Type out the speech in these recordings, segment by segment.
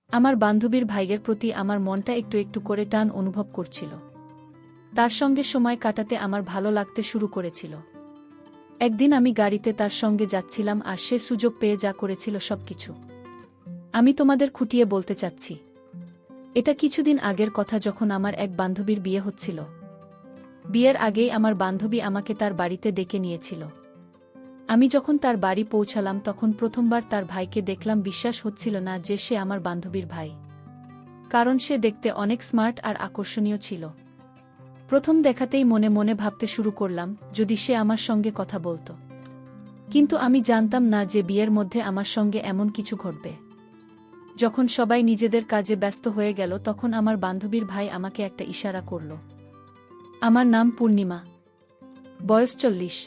আমার বান্ধবীর ভাইয়ের প্রতি আমার মনটা একটু একটু করে টান অনুভব করছিল। তার সঙ্গে সময় কাটাতে আমার ভালো লাগতে শুরু করেছিল। একদিন আমি গাড়িতে তার সঙ্গে যাচ্ছিলাম আর সে সুযোগ পেয়ে যা করেছিল সবকিছু আমি তোমাদের খুঁটিয়ে বলতে চাচ্ছি। এটা কিছুদিন আগের কথা, যখন আমার এক বান্ধবীর বিয়ে হচ্ছিল। বিয়ের আগেই আমার বান্ধবী আমাকে তার বাড়িতে ডেকে নিয়েছিল। আমি যখন তার বাড়ি পৌঁছালাম তখন প্রথমবার তার ভাইকে দেখলাম। বিশ্বাস হচ্ছিল না যে সে আমার বান্ধবীর ভাই, কারণ সে দেখতে অনেক স্মার্ট আর আকর্ষণীয় ছিল। প্রথম দেখাতেই মনে মনে ভাবতে শুরু করলাম যদি সে আমার সঙ্গে কথা বলতো। কিন্তু আমি জানতাম না যে বিয়ের মধ্যে আমার সঙ্গে এমন কিছু ঘটবে। যখন সবাই নিজেদের কাজে ব্যস্ত হয়ে গেল তখন আমার বান্ধবীর ভাই আমাকে একটা ইশারা করল। আমার নাম পূর্ণিমা, বয়স 40।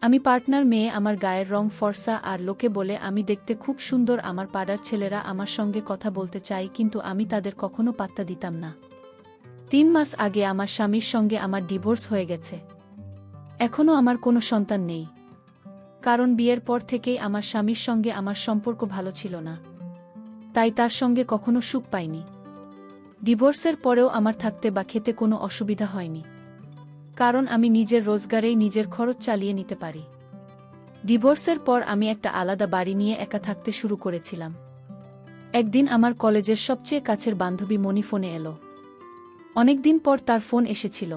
আমি পার্টনার মেয়ে, আমার গায়ের রং ফর্সা আর লোকে বলে আমি দেখতে খুব সুন্দর। আমার পাড়ার ছেলেরা আমার সঙ্গে কথা বলতে চায়, কিন্তু আমি তাদের কখনো পাত্তা দিতাম না। 3 মাস আগে আমার স্বামীর সঙ্গে আমার ডিভোর্স হয়ে গেছে। এখনও আমার কোনো সন্তান নেই, কারণ বিয়ের পর থেকেই আমার স্বামীর সঙ্গে আমার সম্পর্ক ভালো ছিল না, তাই তার সঙ্গে কখনো সুখ পাইনি। ডিভোর্সের পরেও আমার থাকতে বা খেতে কোনো অসুবিধা হয়নি, কারণ আমি নিজের রোজগারেই নিজের খরচ চালিয়ে নিতে পারি। ডিভোর্সের পর আমি একটা আলাদা বাড়ি নিয়ে একা থাকতে শুরু করেছিলাম। একদিন আমার কলেজের সবচেয়ে কাছের বান্ধবী মনি ফোনে এলো। অনেকদিন পর তার ফোন এসেছিল।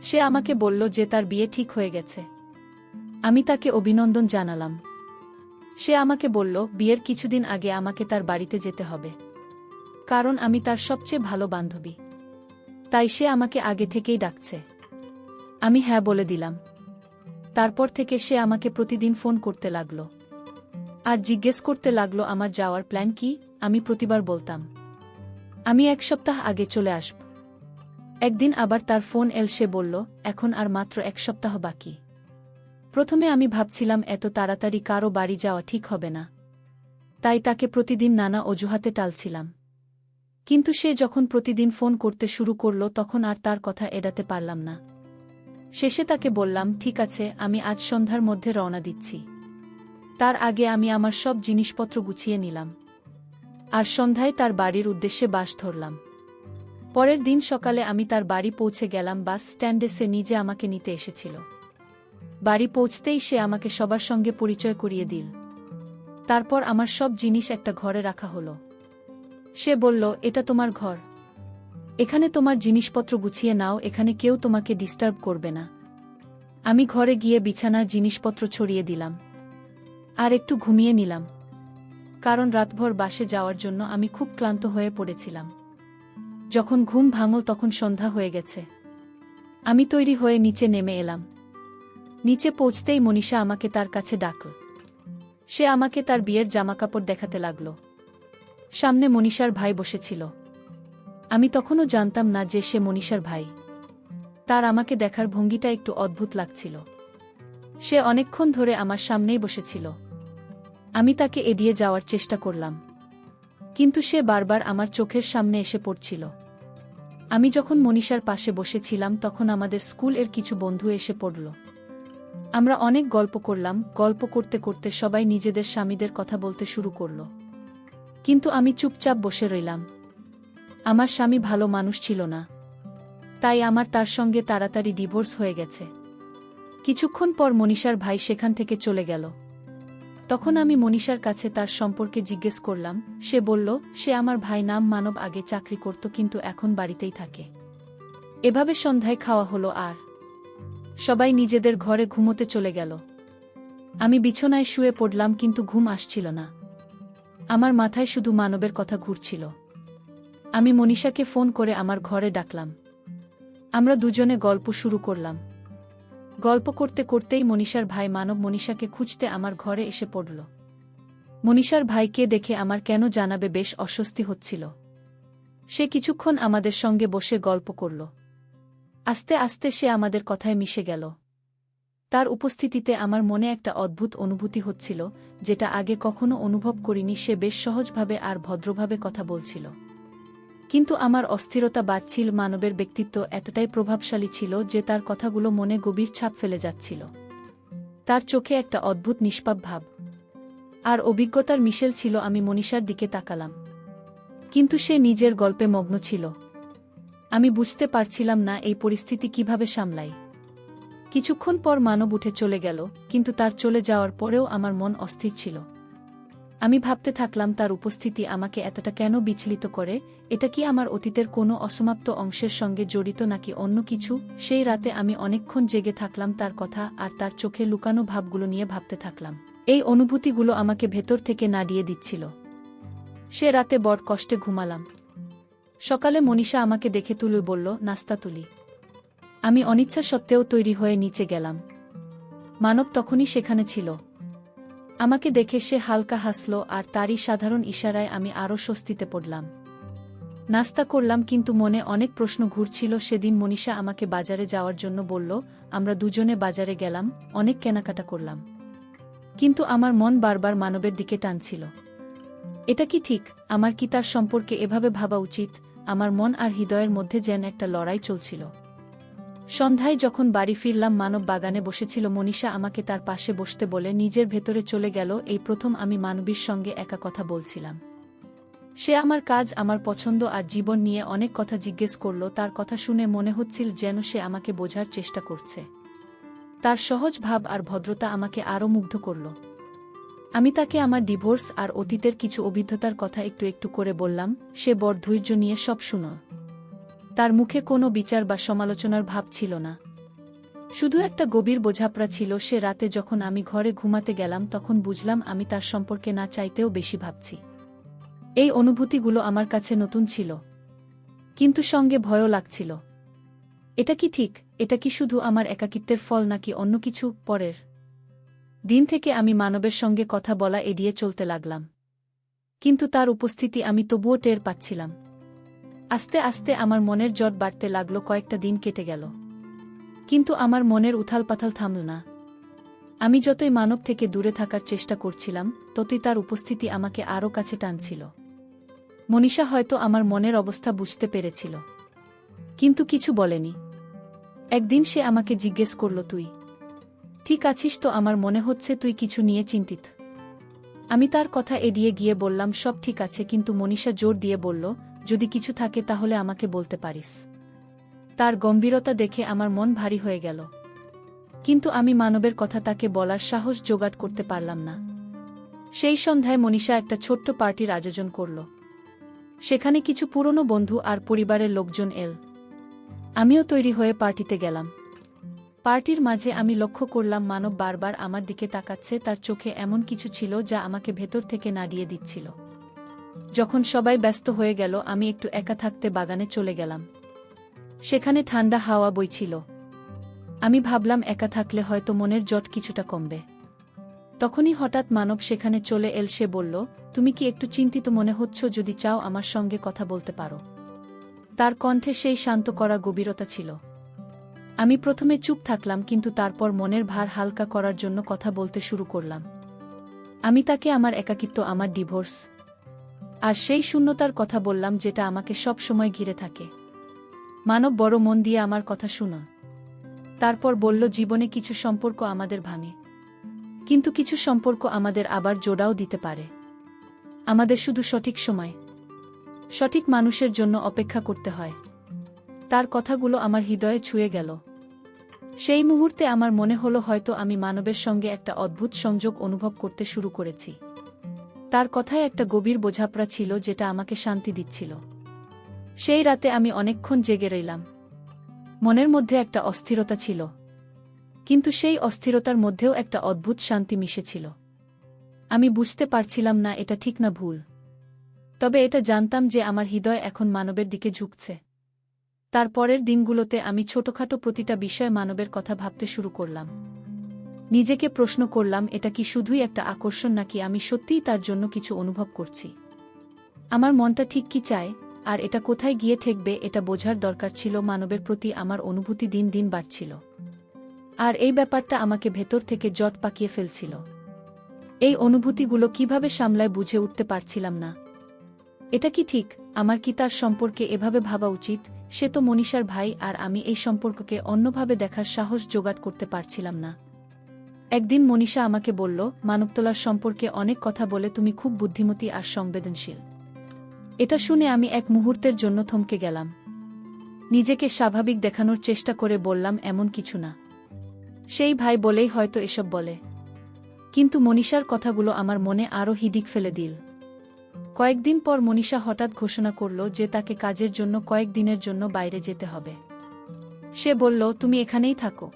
সে আমাকে বলল যে তার বিয়ে ঠিক হয়ে গেছে। আমি তাকে অভিনন্দন জানালাম। সে আমাকে বলল বিয়ের কিছুদিন আগে আমাকে তার বাড়িতে যেতে হবে, কারণ আমি তার সবচেয়ে ভালো বান্ধবী, তাই সে আমাকে আগে থেকেই ডাকছে। আমি হ্যাঁ বলে দিলাম। তারপর থেকে সে আমাকে প্রতিদিন ফোন করতে লাগলো আর জিজ্ঞেস করতে লাগলো আমার যাওয়ার প্ল্যান কি। আমি প্রতিবার বলতাম আমি 1 সপ্তাহ আগে চলে আসব। একদিন আবার তার ফোন এল, সে বলল এখন আর মাত্র 1 সপ্তাহ বাকি। প্রথমে আমি ভাবছিলাম এত তাড়াতাড়ি কারো বাড়ি যাওয়া ঠিক হবে না, তাই তাকে প্রতিদিন নানা অজুহাতে টালছিলাম। কিন্তু সে যখন প্রতিদিন ফোন করতে শুরু করল তখন আর তার কথা এড়াতে পারলাম না। শেষে তাকে বললাম ঠিক আছে, আমি আজ সন্ধ্যার মধ্যে রওনা দিচ্ছি। তার আগে আমি আমার সব জিনিসপত্র গুছিয়ে নিলাম আর সন্ধ্যায় তার বাড়ির উদ্দেশ্যে বাস ধরলাম। পরের দিন সকালে আমি তার বাড়ি পৌঁছে গেলাম। বাস স্ট্যান্ডে সে নিজে আমাকে নিতে এসেছিল। বাড়ি পৌঁছতেই সে আমাকে সবার সঙ্গে পরিচয় করিয়ে দিল। তারপর আমার সব জিনিস একটা ঘরে রাখা হলো। সে বলল এটা তোমার ঘর, এখানে তোমার জিনিসপত্র গুছিয়ে নাও, এখানে কেউ তোমাকে ডিস্টার্ব করবে না। আমি ঘরে গিয়ে বিছানা জিনিসপত্র ছড়িয়ে দিলাম আর একটু ঘুমিয়ে নিলাম, কারণ রাতভর বাসে যাওয়ার জন্য আমি খুব ক্লান্ত হয়ে পড়েছিলাম। যখন ঘুম ভাঙল তখন সন্ধ্যা হয়ে গেছে। আমি তৈরি হয়ে নিচে নেমে এলাম। নিচে পৌঁছতেই মনীষা আমাকে তার কাছে ডাকল। সে আমাকে তার বিয়ের জামাকাপড় দেখাতে লাগল। সামনে মনীষার ভাই বসেছিল। আমি তখনও জানতাম না যে সে মনীষার ভাই। তার আমাকে দেখার ভঙ্গিটা একটু অদ্ভুত লাগছিল। সে অনেকক্ষণ ধরে আমার সামনেই বসেছিল। আমি তাকে এড়িয়ে যাওয়ার চেষ্টা করলাম, কিন্তু সে বারবার আমার চোখের সামনে এসে পড়ছিল। আমি যখন মনীষার পাশে বসেছিলাম তখন আমাদের স্কুলের কিছু বন্ধু এসে পড়ল। আমরা অনেক গল্প করলাম। গল্প করতে করতে সবাই নিজেদের স্বামীদের কথা বলতে শুরু করল, কিন্তু আমি চুপচাপ বসে রইলাম। আমার স্বামী ভালো মানুষ ছিল না, তাই আমার তার সঙ্গে তাড়াতাড়ি ডিভোর্স হয়ে গেছে। কিছুক্ষণ পর মনীষার ভাই সেখান থেকে চলে গেল। তখন আমি মনীষার কাছে তার সম্পর্কে জিজ্ঞেস করলাম। সে বলল সে আমার ভাই, নাম মানব, আগে চাকরি করত কিন্তু এখন বাড়িতেই থাকে। এভাবে সন্ধ্যায় খাওয়া হলো আর সবাই নিজেদের ঘরে ঘুমোতে চলে গেল। আমি বিছানায় শুয়ে পড়লাম, কিন্তু ঘুম আসছিল না। আমার মাথায় শুধু মানবের কথা ঘুরছিল। আমি মনীষাকে ফোন করে আমার ঘরে ডাকলাম। আমরা দুজনে গল্প শুরু করলাম। গল্প করতে করতেই মনীষার ভাই মানব মনীষাকে খুঁজতে আমার ঘরে এসে পড়ল। মনীষার ভাইকে দেখে আমার কেন জানাবে বেশ অস্বস্তি হচ্ছিল। সে কিছুক্ষণ আমাদের সঙ্গে বসে গল্প করল। আস্তে আস্তে সে আমাদের কথায় মিশে গেল। তার উপস্থিতিতে আমার মনে একটা অদ্ভুত অনুভূতি হচ্ছিল, যেটা আগে কখনো অনুভব করিনি। সে বেশ সহজভাবে আর ভদ্রভাবে কথা বলছিল, কিন্তু আমার অস্থিরতা বাড়ছিল। মানবের ব্যক্তিত্ব এতটাই প্রভাবশালী ছিল যে তার কথাগুলো মনে গভীর ছাপ ফেলে যাচ্ছিল। তার চোখে একটা অদ্ভুত নিষ্পাপ ভাব আর অভিজ্ঞতার মিশেল ছিল। আমি মনীষার দিকে তাকালাম। কিন্তু সে নিজের গল্পে মগ্ন ছিল। আমি বুঝতে পারছিলাম না এই পরিস্থিতি কিভাবে সামলাই। কিছুক্ষণ পর মানব উঠে চলে গেল, কিন্তু তার চলে যাওয়ার পরেও আমার মন অস্থির ছিল। আমি ভাবতে থাকলাম তার উপস্থিতি আমাকে এতটা কেন বিচলিত করে, এটা কি আমার অতীতের কোনো অসমাপ্ত অংশের সঙ্গে জড়িত নাকি অন্য কিছু। সেই রাতে আমি অনেকক্ষণ জেগে থাকলাম তার কথা আর তার চোখে লুকানো ভাবগুলো নিয়ে ভাবতে থাকলাম। এই অনুভূতিগুলো আমাকে ভেতর থেকে নাড়িয়ে দিচ্ছিল। সে রাতে বড় কষ্টে ঘুমালাম। সকালে মনীষা আমাকে দেখে তুলে বলল, নাস্তা তুলি। আমি অনিচ্ছা সত্ত্বেও তৈরি হয়ে নিচে গেলাম। মানব তখনই সেখানে ছিল। আমাকে দেখে সে হালকা হাসল আর তারই সাধারণ ইশারায় আমি আরও স্বস্তিতে পড়লাম। নাস্তা করলাম, কিন্তু মনে অনেক প্রশ্ন ঘুরছিল। সেদিন মনীষা আমাকে বাজারে যাওয়ার জন্য বলল। আমরা দুজনে বাজারে গেলাম, অনেক কেনাকাটা করলাম। কিন্তু আমার মন বারবার মানবের দিকে টানছিল। এটা কি ঠিক? আমার কি তার সম্পর্কে এভাবে ভাবা উচিত? আমার মন আর হৃদয়ের মধ্যে যেন একটা লড়াই চলছিল। সন্ধ্যায় যখন বাড়ি ফিরলাম, মানব বাগানে বসেছিল। মনীষা আমাকে তার পাশে বসতে বলে নিজের ভেতরে চলে গেল। এই প্রথম আমি মানবীর সঙ্গে একা কথা বলছিলাম। সে আমার কাজ, আমার পছন্দ আর জীবন নিয়ে অনেক কথা জিজ্ঞেস করল। তার কথা শুনে মনে হচ্ছিল যেন সে আমাকে বোঝার চেষ্টা করছে। তার সহজ ভাব আর ভদ্রতা আমাকে আরও মুগ্ধ করল। আমি তাকে আমার ডিভোর্স আর অতীতের কিছু অভিজ্ঞতার কথা একটু একটু করে বললাম। সে বড় ধৈর্য নিয়ে সব শুনল। তার মুখে কোনো বিচার বা সমালোচনার ভাব ছিল না, শুধু একটা গভীর বোঝাপড়া ছিল। সে রাতে যখন আমি ঘরে ঘুমাতে গেলাম, তখন বুঝলাম আমি তার সম্পর্কে না চাইতেও বেশি ভাবছি। এই অনুভূতিগুলো আমার কাছে নতুন ছিল, কিন্তু সঙ্গে ভয়ও লাগছিল। এটা কি ঠিক? এটা কি শুধু আমার একাকিত্বের ফল নাকি অন্য কিছু? পরের দিন থেকে আমি মানবের সঙ্গে কথা বলা এড়িয়ে চলতে লাগলাম, কিন্তু তার উপস্থিতি আমি তবুও টের পাচ্ছিলাম। আস্তে আস্তে আমার মনের জট বাড়তে লাগল। কয়েকটা দিন কেটে গেল, কিন্তু আমার মনের উথালপাথাল থামল না। আমি যতই মানব থেকে দূরে থাকার চেষ্টা করছিলাম, ততই তার উপস্থিতি আমাকে আরও কাছে টানছিল। মনীষা হয়তো আমার মনের অবস্থা বুঝতে পেরেছিল, কিন্তু কিছু বলেনি। একদিন সে আমাকে জিজ্ঞেস করল, তুই ঠিক আছিস তো? আমার মনে হচ্ছে তুই কিছু নিয়ে চিন্তিত। আমি তার কথা এড়িয়ে গিয়ে বললাম, সব ঠিক আছে। কিন্তু মনীষা জোর দিয়ে বলল, যদি কিছু থাকে তাহলে আমাকে বলতে পারিস। তার গম্ভীরতা দেখে আমার মন ভারী হয়ে গেল, কিন্তু আমি মানবের কথা তাকে বলার সাহস জোগাড় করতে পারলাম না। সেই সন্ধ্যায় মনীষা একটা ছোট্ট পার্টির আয়োজন করল। সেখানে কিছু পুরনো বন্ধু আর পরিবারের লোকজন এল। আমিও তৈরি হয়ে পার্টিতে গেলাম। পার্টির মাঝে আমি লক্ষ্য করলাম মানব বারবার আমার দিকে তাকাচ্ছে। তার চোখে এমন কিছু ছিল যা আমাকে ভেতর থেকে নাড়িয়ে দিচ্ছিল। যখন সবাই ব্যস্ত হয়ে গেল, আমি একটু একা থাকতে বাগানে চলে গেলাম। সেখানে ঠান্ডা হাওয়া বইছিল। আমি ভাবলাম একা থাকলে হয়তো মনের জট কিছুটা কমবে। তখনই হঠাৎ মানব সেখানে চলে এল। সে বলল, তুমি কি একটু চিন্তিত মনে হচ্ছ? যদি চাও আমার সঙ্গে কথা বলতে পারো। তার কণ্ঠে সেই শান্ত করা গভীরতা ছিল। আমি প্রথমে চুপ থাকলাম, কিন্তু তারপর মনের ভার হালকা করার জন্য কথা বলতে শুরু করলাম। আমি তাকে আমার একাকিত্ব, আমার ডিভোর্স আর সেই শূন্যতার কথা বললাম যেটা আমাকে সব সময় ঘিরে থাকে। মানব বড় মন দিয়ে আমার কথা শুনো। তারপর বলল, জীবনে কিছু সম্পর্ক আমাদের ভাঙে, কিন্তু কিছু সম্পর্ক আমাদের আবার জোড়াও দিতে পারে। আমাদের শুধু সঠিক সময়, সঠিক মানুষের জন্য অপেক্ষা করতে হয়। তার কথাগুলো আমার হৃদয়ে ছুঁয়ে গেল। সেই মুহূর্তে আমার মনে হলো হয়তো আমি মানবের সঙ্গে একটা অদ্ভুত সংযোগ অনুভব করতে শুরু করেছি। তার কথায় একটা গভীর বোঝাপড়া ছিল যেটা আমাকে শান্তি দিচ্ছিল। সেই রাতে আমি অনেকক্ষণ জেগে রইলাম। মনের মধ্যে একটা অস্থিরতা ছিল, কিন্তু সেই অস্থিরতার মধ্যেও একটা অদ্ভুত শান্তি মিশেছিল। আমি বুঝতে পারছিলাম না এটা ঠিক না ভুল, তবে এটা জানতাম যে আমার হৃদয় এখন মানবের দিকে ঝুঁকছে। তার পরের দিনগুলোতে আমি ছোটখাটো প্রতিটা বিষয়ে মানবের কথা ভাবতে শুরু করলাম। নিজেকে প্রশ্ন করলাম, এটা কি শুধুই একটা আকর্ষণ নাকি আমি সত্যিই তার জন্য কিছু অনুভব করছি? আমার মনটা ঠিক কি চায় আর এটা কোথায় গিয়ে ঠেকবে, এটা বোঝার দরকার ছিল। মানবের প্রতি আমার অনুভূতি দিন দিন বাড়ছিল, আর এই ব্যাপারটা আমাকে ভেতর থেকে জট পাকিয়ে ফেলছিল। এই অনুভূতিগুলো কিভাবে সামলায় বুঝে উঠতে পারছিলাম না। এটা কি ঠিক? আমার কি তার সম্পর্কে এভাবে ভাবা উচিত? সে তো মনীষার ভাই, আর আমি এই সম্পর্ককে অন্যভাবে দেখার সাহস জোগাড় করতে পারছিলাম না। একদিন মনীষা আমাকে বলল, মানবতলার সম্পর্কে অনেক কথা বলে তুমি খুব বুদ্ধিমতী আর সংবেদনশীল। এটা শুনে আমি এক মুহূর্তের জন্য থমকে গেলাম। নিজেকে স্বাভাবিক দেখানোর চেষ্টা করে বললাম, এমন কিছু না। সেই ভাই বলেই হয়তো এসব বলে। কিন্তু মনীষার কথাগুলো আমার মনে আরও হিডিক ফেলে দিল। কয়েকদিন পর মনীষা হঠাৎ ঘোষণা করল যে তাকে কাজের জন্য কয়েকদিনের জন্য বাইরে যেতে হবে। সে বলল, তুমি এখানেই থাকো,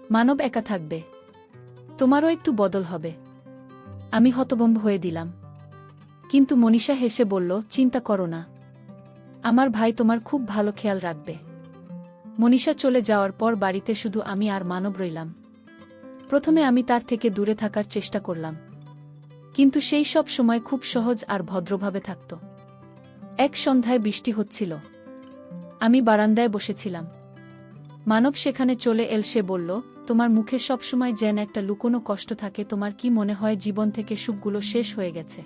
মানব একা থাকবে, তোমারও একটু বদল হবে। আমি হতভম্ব হয়ে দিলাম। কিন্তু মনীষা হেসে বলল, চিন্তা করো না, আমার ভাই তোমার খুব ভালো খেয়াল রাখবে। মনীষা চলে যাওয়ার পর বাড়িতে শুধু আমি আর মানব রইলাম। প্রথমে আমি তার থেকে দূরে থাকার চেষ্টা করলাম, কিন্তু সেই সব সময় খুব সহজ আর ভদ্রভাবে থাকত। এক সন্ধ্যায় বৃষ্টি হচ্ছিল। আমি বারান্দায় বসেছিলাম। মানব সেখানে চলে এল। সে বলল, তোমার মুখে সবসময় যেন একটা লুকোনো কষ্ট থাকে, তোমার কি মনে হয় জীবন থেকে সুখগুলো শেষ হয়ে গেছে?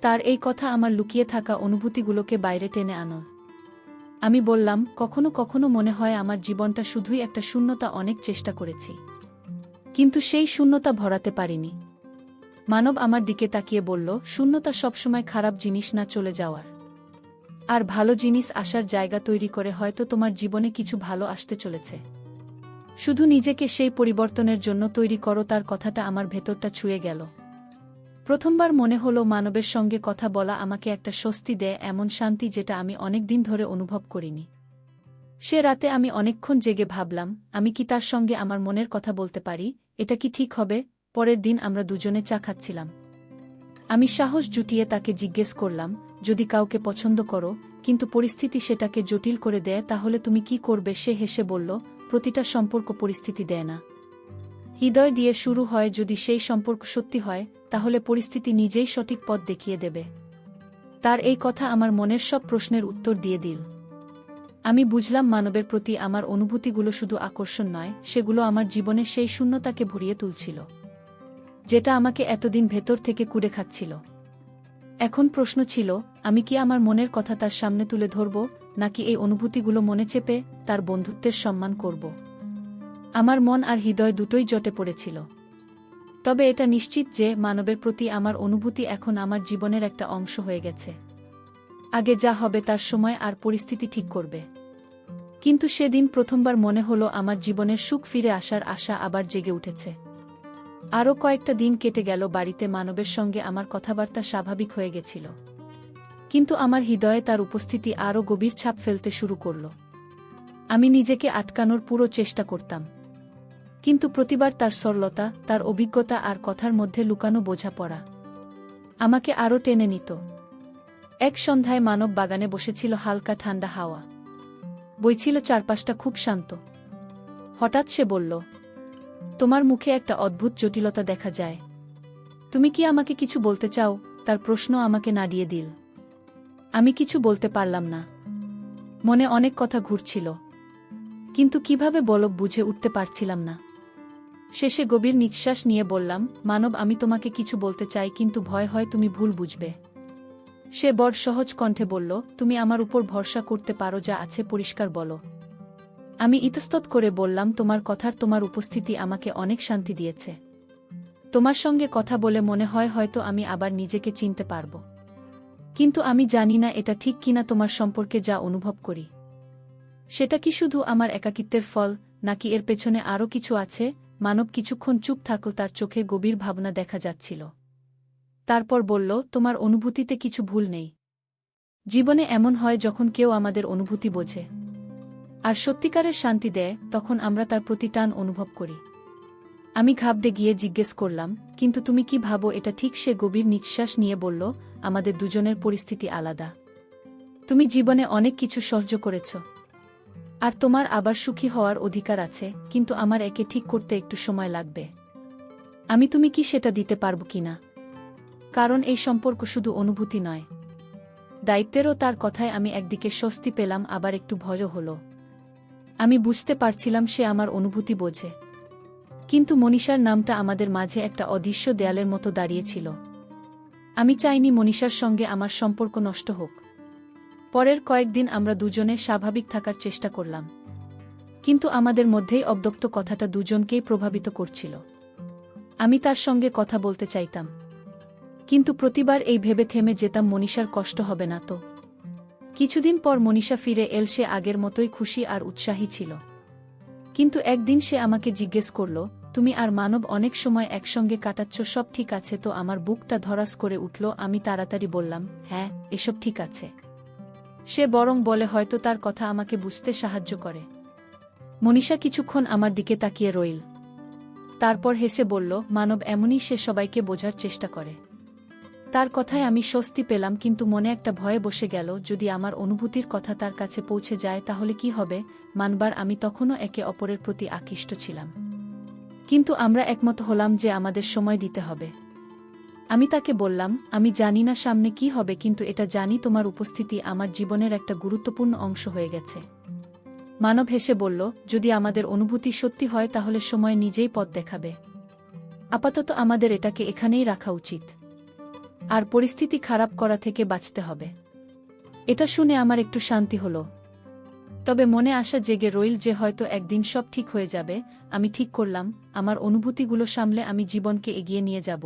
তার এই কথা আমার লুকিয়ে থাকা অনুভূতিগুলোকে বাইরে টেনে আনো। আমি বললাম, কখনো কখনো মনে হয় আমার জীবনটা শুধুই একটা শূন্যতা, অনেক চেষ্টা করেছি, কিন্তু সেই শূন্যতা ভরাতে পারিনি। মানব আমার দিকে তাকিয়ে বলল, শূন্যতা সবসময় খারাপ জিনিস না, চলে যাওয়ার আর ভালো জিনিস আসার জায়গা তৈরি করে। হয়তো তোমার জীবনে কিছু ভালো আসতে চলেছে, শুধু নিজেকে সেই পরিবর্তনের জন্য তৈরি করো। তার কথাটা আমার ভেতরটা ছুঁয়ে গেল। প্রথমবার মনে হলো মানবের সঙ্গে কথা বলা আমাকে একটা স্বস্তি দেয়, এমন শান্তি যেটা আমি অনেক দিন ধরে অনুভব করিনি। সে রাতে আমি অনেকক্ষণ জেগে ভাবলাম, আমি কি তার সঙ্গে আমার মনের কথা বলতে পারি? এটা কি ঠিক হবে? পরের দিন আমরা দুজনে চা খাচ্ছিলাম। আমি সাহস জুটিয়ে তাকে জিজ্ঞেস করলাম, যদি কাউকে পছন্দ করো কিন্তু পরিস্থিতি সেটাকে জটিল করে দেয়, তাহলে তুমি কি করবে? সে হেসে বলল, প্রতিটা সম্পর্ক পরিস্থিতি দেয় না, হৃদয় দিয়ে শুরু হয়। যদি সেই সম্পর্ক সত্যি হয়, তাহলে পরিস্থিতি নিজেই সঠিক পথ দেখিয়ে দেবে। তার এই কথা আমার মনের সব প্রশ্নের উত্তর দিয়ে দিল। আমি বুঝলাম মানবের প্রতি আমার অনুভূতিগুলো শুধু আকর্ষণ নয়, সেগুলো আমার জীবনে সেই শূন্যতাকে ভরিয়ে তুলছিল, যেটা আমাকে এতদিন ভেতর থেকে কুড়ে খাচ্ছিল। এখন প্রশ্ন ছিল, আমি কি আমার মনের কথা তার সামনে তুলে ধরব, নাকি এই অনুভূতিগুলো মনে চেপে তার বন্ধুত্বের সম্মান করব? আমার মন আর হৃদয় দুটোই জটে পড়েছিল। তবে এটা নিশ্চিত যে মানবের প্রতি আমার অনুভূতি এখন আমার জীবনের একটা অংশ হয়ে গেছে। আগে যা হবে তার সময় আর পরিস্থিতি ঠিক করবে। কিন্তু সেদিন প্রথমবার মনে হলো আমার জীবনের সুখ ফিরে আসার আশা আবার জেগে উঠেছে। আরও কয়েকটা দিন কেটে গেল। বাড়িতে মানবের সঙ্গে আমার কথাবার্তা স্বাভাবিক হয়ে গেছিল, কিন্তু আমার হৃদয়ে তার উপস্থিতি আরও গভীর ছাপ ফেলতে শুরু করল। আমি নিজেকে আটকানোর পুরো চেষ্টা করতাম, কিন্তু প্রতিবার তার সরলতা, তার অভিজ্ঞতা আর কথার মধ্যে লুকানো বোঝাপড়া আমাকে আরও টেনে নিত। এক সন্ধ্যায় মানব বাগানে বসেছিল, হালকা ঠান্ডা হাওয়া বইছিল, চারপাশটা খুব শান্ত। হঠাৎ সে বলল, তোমার মুখে একটা অদ্ভুত জটিলতা দেখা যায়, তুমি কি আমাকে কিছু বলতে চাও? তার প্রশ্ন আমাকে নাড়িয়ে দিল। আমি কিছু বলতে পারলাম না। মনে অনেক কথা ঘুরছিল, কিন্তু কিভাবে বলব বুঝে উঠতে পারছিলাম না। শেষে গভীর নিঃশ্বাস নিয়ে বললাম, মানব, আমি তোমাকে কিছু বলতে চাই, কিন্তু ভয় হয় তুমি ভুল বুঝবে। সে বড় সহজ কণ্ঠে বলল, তুমি আমার উপর ভরসা করতে পারো, যা আছে পরিষ্কার বলো। আমি ইতস্তত করে বললাম, তোমার উপস্থিতি আমাকে অনেক শান্তি দিয়েছে। তোমার সঙ্গে কথা বলে মনে হয় হয়তো আমি আবার নিজেকে চিনতে পারব। কিন্তু আমি জানি না এটা ঠিক কিনা। তোমার সম্পর্কে যা অনুভব করি, সেটা কি শুধু আমার একাকিত্বের ফল, নাকি এর পেছনে আরও কিছু আছে? মানব কিছুক্ষণ চুপ থাকল, তার চোখে গভীর ভাবনা দেখা যাচ্ছিল। তারপর বলল, তোমার অনুভূতিতে কিছু ভুল নেই। জীবনে এমন হয় যখন কেউ আমাদের অনুভূতি বোঝে আর সত্যিকারের শান্তি দেয়, তখন আমরা তার প্রতি টান অনুভব করি। আমি ঘাবড়ে গিয়ে জিজ্ঞেস করলাম, কিন্তু তুমি কি ভাবো এটা ঠিক? সে গভীর নিঃশ্বাস নিয়ে বলল, আমাদের দুজনের পরিস্থিতি আলাদা। তুমি জীবনে অনেক কিছু সহ্য করেছ, আর তোমার আবার সুখী হওয়ার অধিকার আছে, কিন্তু আমার একে ঠিক করতে একটু সময় লাগবে। তুমি কি সেটা দিতে পারবো কিনা? কারণ এই সম্পর্ক শুধু অনুভূতি নয়, দায়িত্বেরও। তার কথায় আমি একদিকে স্বস্তি পেলাম, আবার একটু ভয়ও হলো। আমি বুঝতে পারছিলাম সে আমার অনুভূতি বোঝে, কিন্তু মনীষার নামটা আমাদের মাঝে একটা অদৃশ্য দেয়ালের মতো দাঁড়িয়েছিল। আমি চাইনি মনীষার সঙ্গে আমার সম্পর্ক নষ্ট হোক। পরের কয়েকদিন আমরা দুজনে স্বাভাবিক থাকার চেষ্টা করলাম, কিন্তু আমাদের মধ্যেই অব্যক্ত কথাটা দুজনকেই প্রভাবিত করছিল। আমি তার সঙ্গে কথা বলতে চাইতাম, কিন্তু প্রতিবার এই ভেবে থেমে যেতাম মনীষার কষ্ট হবে না তো। কিছুদিন পর মনীষা ফিরে এল। সে আগের মতোই খুশি আর উৎসাহী ছিল। কিন্তু একদিন সে আমাকে জিজ্ঞেস করল, তুমি আর মানব অনেক সময় একসঙ্গে কাটাচ্ছ, সব ঠিক আছে তো? আমার বুকটা ধড়াস করে উঠল। আমি তাড়াতাড়ি বললাম, হ্যাঁ, এসব ঠিক আছে। সে বরং বলে হয়তো তার কথা আমাকে বুঝতে সাহায্য করে। মনীষা কিছুক্ষণ আমার দিকে তাকিয়ে রইল। তারপর হেসে বলল, মানব এমনই, সে সবাইকে বোঝার চেষ্টা করে। তার কথায় আমি স্বস্তি পেলাম, কিন্তু মনে একটা ভয়ে বসে গেল, যদি আমার অনুভূতির কথা তার কাছে পৌঁছে যায় তাহলে কি হবে? মানবার আমি তখনও একে অপরের প্রতি আকৃষ্ট ছিলাম। কিন্তু আমরা একমত হলাম যে আমাদের সময় দিতে হবে। আমি তাকে বললাম, আমি জানি না সামনে কি হবে, কিন্তু এটা জানি তোমার উপস্থিতি আমার জীবনের একটা গুরুত্বপূর্ণ অংশ হয়ে গেছে। মানব হেসে বলল, যদি আমাদের অনুভূতি সত্যি হয় তাহলে সময় নিজেই পথ দেখাবে। আপাতত আমাদের এটাকে এখানেই রাখা উচিত। আর পরিস্থিতি খারাপ করা থেকে বাঁচতে হবে। এটা শুনে আমার একটু শান্তি হলো। তবে মনে আশা জেগে রইল যে হয়তো একদিন সব ঠিক হয়ে যাবে। আমি ঠিক করলাম, আমার অনুভূতিগুলো সামলে আমি জীবনকে এগিয়ে নিয়ে যাব।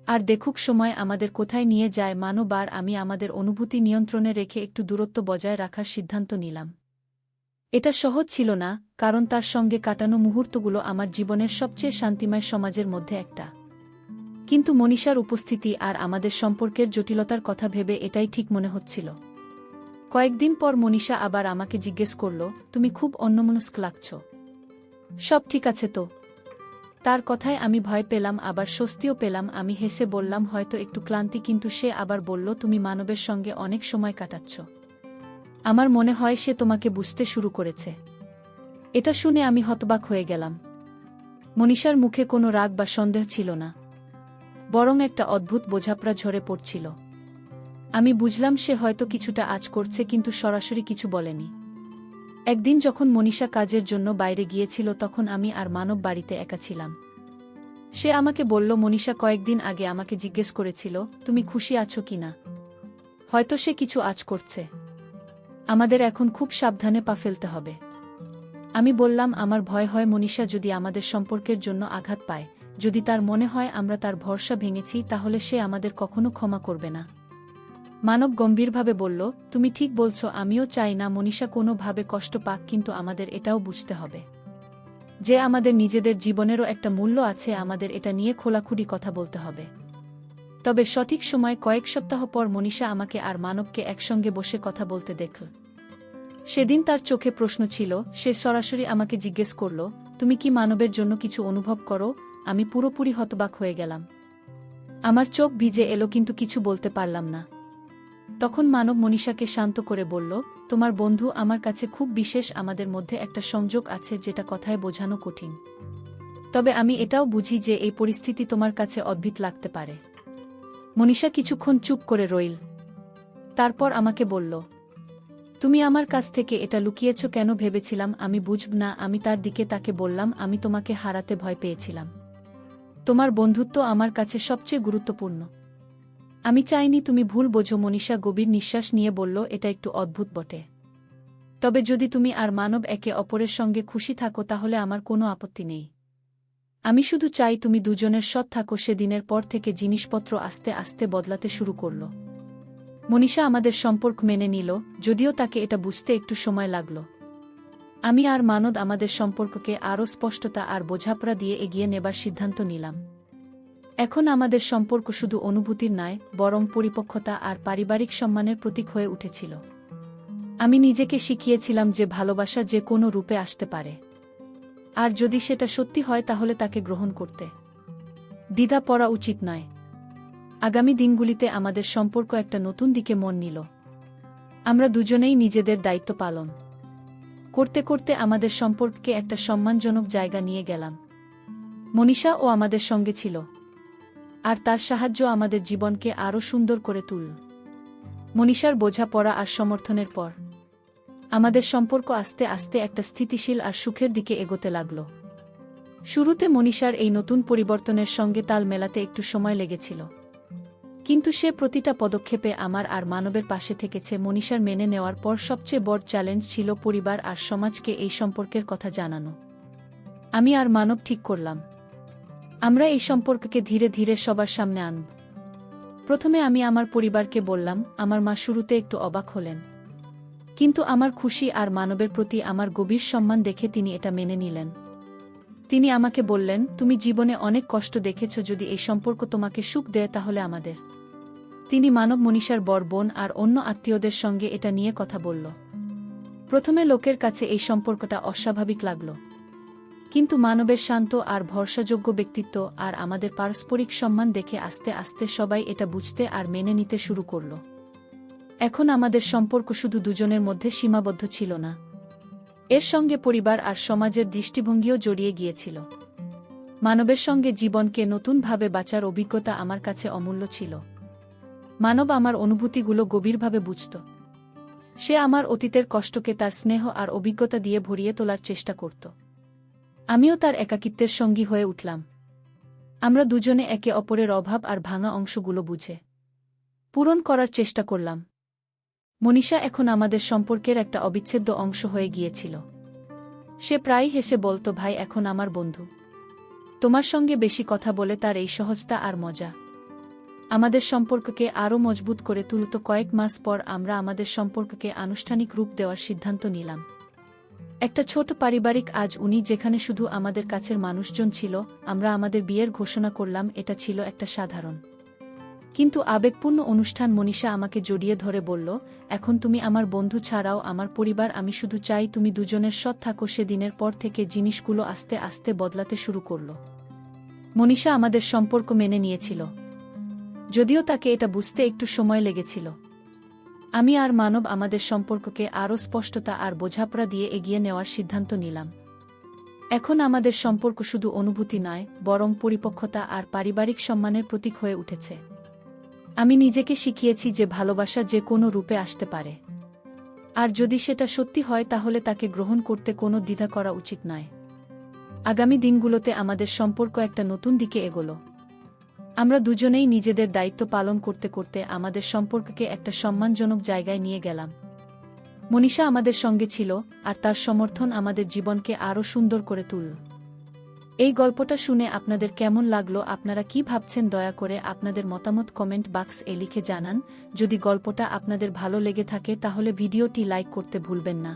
আর দেখুক সময় আমাদের কোথায় নিয়ে যায়। মানব আর আমি আমাদের অনুভূতি নিয়ন্ত্রণে রেখে একটু দূরত্ব বজায় রাখার সিদ্ধান্ত নিলাম। এটা সহজ ছিল না, কারণ তার সঙ্গে কাটানো মুহূর্তগুলো আমার জীবনের সবচেয়ে শান্তিময় সমাজের মধ্যে একটা। কিন্তু মনীষার উপস্থিতি আর আমাদের সম্পর্কের জটিলতার কথা ভেবে এটাই ঠিক মনে হচ্ছিল। কয়েকদিন পর মনীষা আবার আমাকে জিজ্ঞেস করল, তুমি খুব অন্যমনস্ক লাগছ, সব ঠিক আছে তো? তার কথায় আমি ভয় পেলাম, আবার স্বস্তিও পেলাম। আমি হেসে বললাম, হয়তো একটু ক্লান্তি। কিন্তু সে আবার বলল, তুমি মানবের সঙ্গে অনেক সময় কাটাচ্ছ, আমার মনে হয় সে তোমাকে বুঝতে শুরু করেছে। এটা শুনে আমি হতবাক হয়ে গেলাম। মনীষার মুখে কোনো রাগ বা সন্দেহ ছিল না, বরং একটা অদ্ভুত বোঝাপড়া ঝরে পড়ছিল। আমি বুঝলাম সে হয়তো কিছুটা আঁচ করছে, কিন্তু সরাসরি কিছু বলেনি। একদিন যখন মনীষা কাজের জন্য বাইরে গিয়েছিল তখন আমি আর মানব বাড়িতে একা ছিলাম। সে আমাকে বলল, মনীষা কয়েকদিন আগে আমাকে জিজ্ঞেস করেছিল, তুমি খুশি আছো কিনা। হয়তো সে কিছু আঁচ করছে, আমাদের এখন খুব সাবধানে পা ফেলতে হবে। আমি বললাম, আমার ভয় হয় মনীষা যদি আমাদের সম্পর্কের জন্য আঘাত পায়, যদি তার মনে হয় আমরা তার ভরসা ভেঙেছি, তাহলে সে আমাদের কখনো ক্ষমা করবে না। মানব গম্ভীরভাবে বলল, তুমি ঠিক বলছ, আমিও চাই না মনীষা কোনোভাবে কষ্ট পাক, কিন্তু আমাদের এটাও বুঝতে হবে যে আমাদের নিজেদের জীবনেরও একটা মূল্য আছে। আমাদের এটা নিয়ে খোলাখুলি কথা বলতে হবে। তবে সঠিক সময় কয়েক সপ্তাহ পর মনীষা আমাকে আর মানবকে একসঙ্গে বসে কথা বলতে দেখল। সেদিন তার চোখে প্রশ্ন ছিল। সে সরাসরি আমাকে জিজ্ঞেস করল, তুমি কি মানবের জন্য কিছু অনুভব করো? আমি পুরোপুরি হতবাক হয়ে গেলাম। আমার চোখ ভিজে এলো, কিন্তু কিছু বলতে পারলাম না। তখন মানব মনীষাকে শান্ত করে বলল, তোমার বন্ধু আমার কাছে খুব বিশেষ। আমাদের মধ্যে একটা সংযোগ আছে যেটা কথায় বোঝানো কঠিন। তবে আমি এটাও বুঝি যে এই পরিস্থিতি তোমার কাছে অদ্ভুত লাগতে পারে। মনীষা কিছুক্ষণ চুপ করে রইল। তারপর আমাকে বলল, তুমি আমার কাছ থেকে এটা লুকিয়েছ কেন? ভেবেছিলাম আমি বুঝব না। আমি তার দিকে তাকে বললাম, আমি তোমাকে হারাতে ভয় পেয়েছিলাম। তোমার বন্ধুত্ব আমার কাছে সবচেয়ে গুরুত্বপূর্ণ। আমি চাইনি তুমি ভুল বোঝো। মনীষা গভীর নিঃশ্বাস নিয়ে বলল, এটা একটু অদ্ভুত বটে, তবে যদি তুমি আর মানব একে অপরের সঙ্গে খুশি থাকো তাহলে আমার কোনো আপত্তি নেই। আমি শুধু চাই তুমি দুজনের সৎ থাকো। সেদিনের পর থেকে জিনিসপত্র আস্তে আস্তে বদলাতে শুরু করল। মনীষা আমাদের সম্পর্ক মেনে নিল, যদিও তাকে এটা বুঝতে একটু সময় লাগল। আমি আর মানব আমাদের সম্পর্ককে আরও স্পষ্টতা আর বোঝাপড়া দিয়ে এগিয়ে নেবার সিদ্ধান্ত নিলাম। এখন আমাদের সম্পর্ক শুধু অনুভূতির নয়, বরং পরিপক্কতা আর পারিবারিক সম্মানের প্রতীক হয়ে উঠেছিল। আমি নিজেকে শিখিয়েছিলাম যে ভালোবাসা যে কোনো রূপে আসতে পারে, আর যদি সেটা সত্যি হয় তাহলে তাকে গ্রহণ করতে দ্বিধা পড়া উচিত নয়। আগামী দিনগুলিতে আমাদের সম্পর্ক একটা নতুন দিকে মন নিল। আমরা দুজনেই নিজেদের দায়িত্ব পালন করতে করতে আমাদের সম্পর্ককে একটা সম্মানজনক জায়গা নিয়ে গেলাম। মনীষা ও আমাদের সঙ্গে ছিল, আর তার সাহায্য আমাদের জীবনকে আরও সুন্দর করে তুলল। মনীষার বোঝাপড়া আর সমর্থনের পর আমাদের সম্পর্ক আস্তে আস্তে একটা স্থিতিশীল আর সুখের দিকে এগোতে লাগল। শুরুতে মনীষার এই নতুন পরিবর্তনের সঙ্গে তাল মেলাতে একটু সময় লেগেছিল, কিন্তু সে প্রতিটা পদক্ষেপে আমার আর মানবের পাশে থেকেছে। মনীষার মেনে নেওয়ার পর সবচেয়ে বড় চ্যালেঞ্জ ছিল পরিবার আর সমাজকে এই সম্পর্কের কথা জানানো। আমি আর মানব ঠিক করলাম, আমরা এই সম্পর্ককে ধীরে ধীরে সবার সামনে আনব। প্রথমে আমি আমার পরিবারকে বললাম, আমার মা শুরুতে একটু অবাক হলেন। কিন্তু আমার খুশি আর মানবের প্রতি আমার গভীর সম্মান দেখে তিনি এটা মেনে নিলেন। তিনি আমাকে বললেন, তুমি জীবনে অনেক কষ্ট দেখেছ, যদি এই সম্পর্ক তোমাকে সুখ দেয় তাহলে আমাদের। তিনি মানব মনীষার বর বোন আর অন্য আত্মীয়দের সঙ্গে এটা নিয়ে কথা বলল। প্রথমে লোকের কাছে এই সম্পর্কটা অস্বাভাবিক লাগল, কিন্তু মানবের শান্ত আর ভরসাযোগ্য ব্যক্তিত্ব আর আমাদের পারস্পরিক সম্মান দেখে আস্তে আস্তে সবাই এটা বুঝতে আর মেনে নিতে শুরু করল। এখন আমাদের সম্পর্ক শুধু দুজনের মধ্যে সীমাবদ্ধ ছিল না, এর সঙ্গে পরিবার আর সমাজের দৃষ্টিভঙ্গিও জড়িয়ে গিয়েছিল। মানবের সঙ্গে জীবনকে নতুনভাবে বাঁচার অভিজ্ঞতা আমার কাছে অমূল্য ছিল। মানব আমার অনুভূতিগুলো গভীরভাবে বুঝত। সে আমার অতীতের কষ্টকে তার স্নেহ আর অভিজ্ঞতা দিয়ে ভরিয়ে তোলার চেষ্টা করত। আমিও তার একাকিত্বের সঙ্গী হয়ে উঠলাম। আমরা দুজনে একে অপরের অভাব আর ভাঙা অংশগুলো বুঝে পূরণ করার চেষ্টা করলাম। মনীষা এখন আমাদের সম্পর্কের একটা অবিচ্ছেদ্য অংশ হয়ে গিয়েছিল। সে প্রায়ই হেসে বলত, ভাই এখন আমার বন্ধু। তোমার সঙ্গে বেশি কথা বলে তার এই সহজতা আর মজা আমাদের সম্পর্ককে আরও মজবুত করে তুলত। কয়েক মাস পর আমরা আমাদের সম্পর্ককে আনুষ্ঠানিক রূপ দেওয়ার সিদ্ধান্ত নিলাম। একটা ছোট পারিবারিক আজ উনি যেখানে শুধু আমাদের কাছের মানুষজন ছিল, আমরা আমাদের বিয়ের ঘোষণা করলাম। এটা ছিল একটা সাধারণ কিন্তু আবেগপূর্ণ অনুষ্ঠান। মনীষা আমাকে জড়িয়ে ধরে বলল, এখন তুমি আমার বন্ধু ছাড়াও আমার পরিবার। আমি শুধু চাই তুমি দুজনের সৎ থাকো। সেদিনের পর থেকে জিনিসগুলো আস্তে আস্তে বদলাতে শুরু করল। মনীষা আমাদের সম্পর্ক মেনে নিয়েছিল, যদিও তাকে এটা বুঝতে একটু সময় লেগেছিল। আমি আর মানব আমাদের সম্পর্ককে আরও স্পষ্টতা আর বোঝাপড়া দিয়ে এগিয়ে নেওয়ার সিদ্ধান্ত নিলাম। এখন আমাদের সম্পর্ক শুধু অনুভূতি নয়, বরং পরিপক্কতা আর পারিবারিক সম্মানের প্রতীক হয়ে উঠেছে। আমি নিজেকে শিখিয়েছি যে ভালোবাসা যে কোনো রূপে আসতে পারে, আর যদি সেটা সত্যি হয় তাহলে তাকে গ্রহণ করতে কোনো দ্বিধা করা উচিত নয়। আগামী দিনগুলোতে আমাদের সম্পর্ক একটা নতুন দিকে এগোলো। আমরা দুজনেই নিজেদের দায়িত্ব পালন করতে করতে আমাদের সম্পর্ককে একটা সম্মানজনক জায়গায় নিয়ে গেলাম। মনীষা আমাদের সঙ্গে ছিল, আর তার সমর্থন আমাদের জীবনকে আরও সুন্দর করে তুলল। এই গল্পটা শুনে আপনাদের কেমন লাগলো? আপনারা কি ভাবছেন? দয়া করে আপনাদের মতামত কমেন্ট বাক্সে লিখে জানান। যদি গল্পটা আপনাদের ভালো লেগে থাকে তাহলে ভিডিওটি লাইক করতে ভুলবেন না।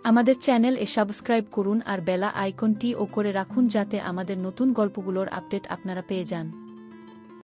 আমাদের চ্যানেল সাবস্ক্রাইব করুন আর বেলা আইকনটি ও করে রাখুন, যাতে আমাদের নতুন গল্পগুলোর আপডেট আপনারা পেয়ে যান।